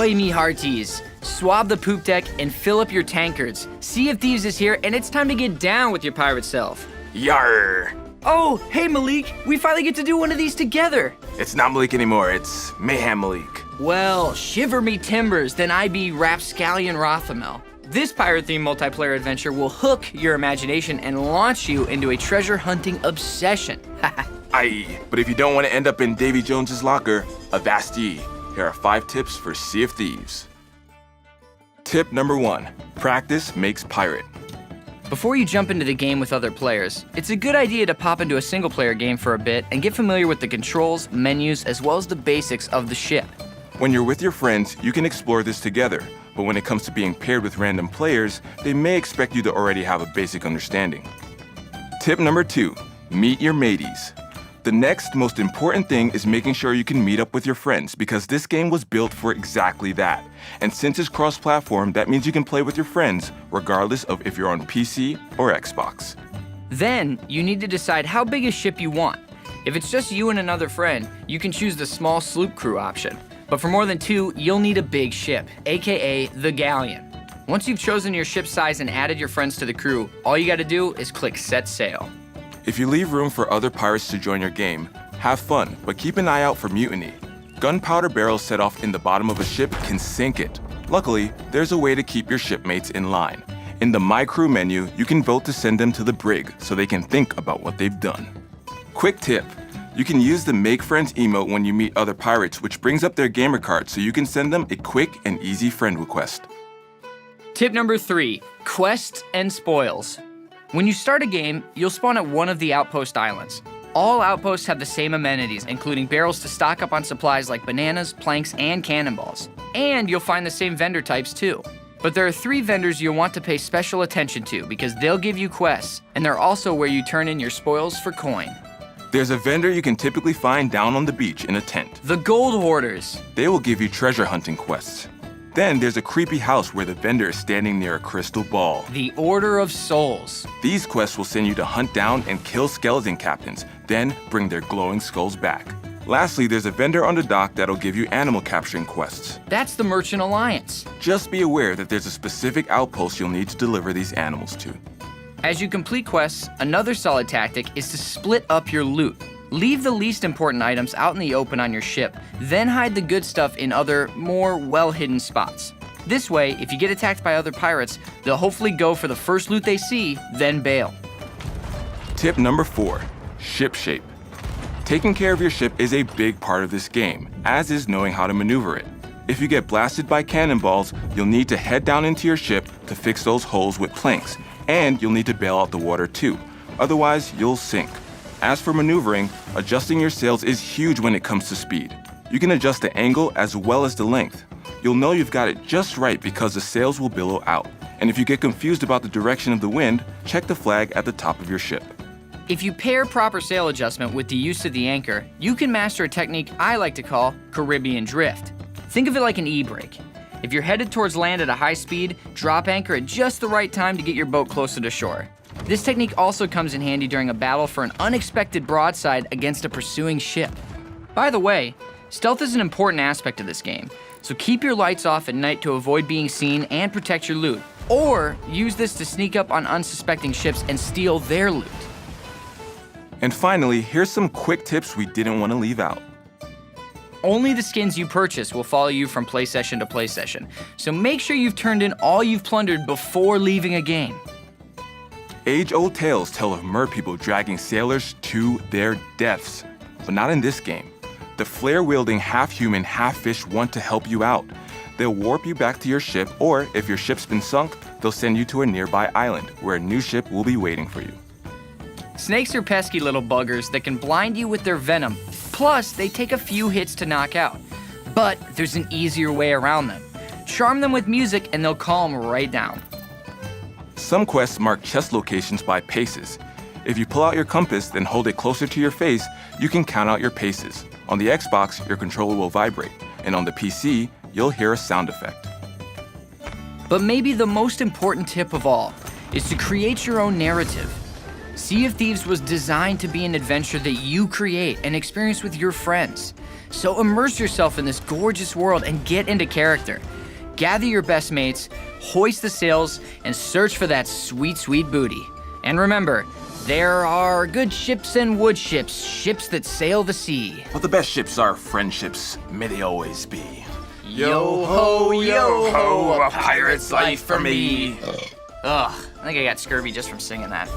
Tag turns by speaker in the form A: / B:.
A: Ahoy, me hearties! Swab the poop deck and fill up your tankards. Sea of Thieves is here, and it's time to get down with your pirate self.
B: Yarr!
A: Oh, hey Malik, we finally get to do one of these together.
B: It's not Malik anymore, it's Mayhem Malik.
A: Well, shiver me timbers, then I be Rapscallion Rothamel. This pirate-themed multiplayer adventure will hook your imagination and launch you into a treasure hunting obsession.
B: Aye, but if you don't want to end up in Davy Jones's locker, avast ye. Here are 5 tips for Sea of Thieves. Tip number 1, practice makes pirate.
A: Before you jump into the game with other players, it's a good idea to pop into a single-player game for a bit and get familiar with the controls, menus, as well as the basics of the ship.
B: When you're with your friends, you can explore this together, but when it comes to being paired with random players, they may expect you to already have a basic understanding. Tip number 2, meet your mateys. The next most important thing is making sure you can meet up with your friends because this game was built for exactly that. And since it's cross-platform, that means you can play with your friends regardless of if you're on PC or Xbox.
A: Then, you need to decide how big a ship you want. If it's just you and another friend, you can choose the small sloop crew option. But for more than 2, you'll need a big ship, aka the galleon. Once you've chosen your ship size and added your friends to the crew, all you gotta do is click set sail.
B: If you leave room for other pirates to join your game, have fun, but keep an eye out for mutiny. Gunpowder barrels set off in the bottom of a ship can sink it. Luckily, there's a way to keep your shipmates in line. In the My Crew menu, you can vote to send them to the brig so they can think about what they've done. Quick tip, you can use the Make Friends emote when you meet other pirates, which brings up their gamer card so you can send them a quick and easy friend request.
A: Tip number 3, quests and spoils. When you start a game, you'll spawn at one of the outpost islands. All outposts have the same amenities, including barrels to stock up on supplies like bananas, planks, and cannonballs. And you'll find the same vendor types too. But there are 3 vendors you'll want to pay special attention to because they'll give you quests, and they're also where you turn in your spoils for coin.
B: There's a vendor you can typically find down on the beach in a tent.
A: The Gold Hoarders.
B: They will give you treasure hunting quests. Then there's a creepy house where the vendor is standing near a crystal ball.
A: The Order of Souls.
B: These quests will send you to hunt down and kill skeleton captains, then bring their glowing skulls back. Lastly, there's a vendor on the dock that'll give you animal capturing quests.
A: That's the Merchant Alliance.
B: Just be aware that there's a specific outpost you'll need to deliver these animals to.
A: As you complete quests, another solid tactic is to split up your loot. Leave the least important items out in the open on your ship, then hide the good stuff in other, more well-hidden spots. This way, if you get attacked by other pirates, they'll hopefully go for the first loot they see, then bail.
B: Tip number 4, ship shape. Taking care of your ship is a big part of this game, as is knowing how to maneuver it. If you get blasted by cannonballs, you'll need to head down into your ship to fix those holes with planks, and you'll need to bail out the water too, otherwise you'll sink. As for maneuvering, adjusting your sails is huge when it comes to speed. You can adjust the angle as well as the length. You'll know you've got it just right because the sails will billow out. And if you get confused about the direction of the wind, check the flag at the top of your ship.
A: If you pair proper sail adjustment with the use of the anchor, you can master a technique I like to call Caribbean drift. Think of it like an e-brake. If you're headed towards land at a high speed, drop anchor at just the right time to get your boat closer to shore. This technique also comes in handy during a battle for an unexpected broadside against a pursuing ship. By the way, stealth is an important aspect of this game, so keep your lights off at night to avoid being seen and protect your loot, or use this to sneak up on unsuspecting ships and steal their loot.
B: And finally, here's some quick tips we didn't want to leave out.
A: Only the skins you purchase will follow you from play session to play session, so make sure you've turned in all you've plundered before leaving a game.
B: Age-old tales tell of mer people dragging sailors to their deaths, but not in this game. The flare-wielding half-human, half-fish want to help you out. They'll warp you back to your ship, or if your ship's been sunk, they'll send you to a nearby island where a new ship will be waiting for you.
A: Snakes are pesky little buggers that can blind you with their venom, plus they take a few hits to knock out. But there's an easier way around them. Charm them with music and they'll calm right down.
B: Some quests mark chest locations by paces. If you pull out your compass, then hold it closer to your face, you can count out your paces. On the Xbox, your controller will vibrate, and on the PC, you'll hear a sound effect.
A: But maybe the most important tip of all is to create your own narrative. Sea of Thieves was designed to be an adventure that you create and experience with your friends. So immerse yourself in this gorgeous world and get into character. Gather your best mates, hoist the sails, and search for that sweet, sweet booty. And remember, there are good ships and wood ships, ships that sail the sea.
C: But the best ships are friendships, may they always be.
A: Yo ho, a pirate's life for me. Ugh, I think I got scurvy just from singing that.